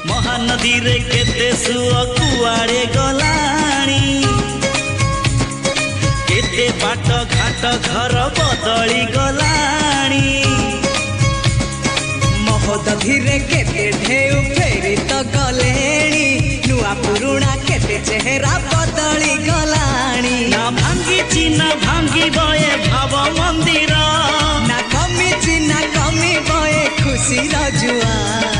महानदी रे केते सुअ कुआड़े गलाणी केते बाट घाट घर बदली गलाणी महोदधि रे केते ढेउ फेरी तो गलेणी नुआ पुरुणा केते चेहरा बदली गलाणी ना भांगी चिना भांगी बये भाव मंदिर ना कमी चिना कमी बये खुशी जुआ।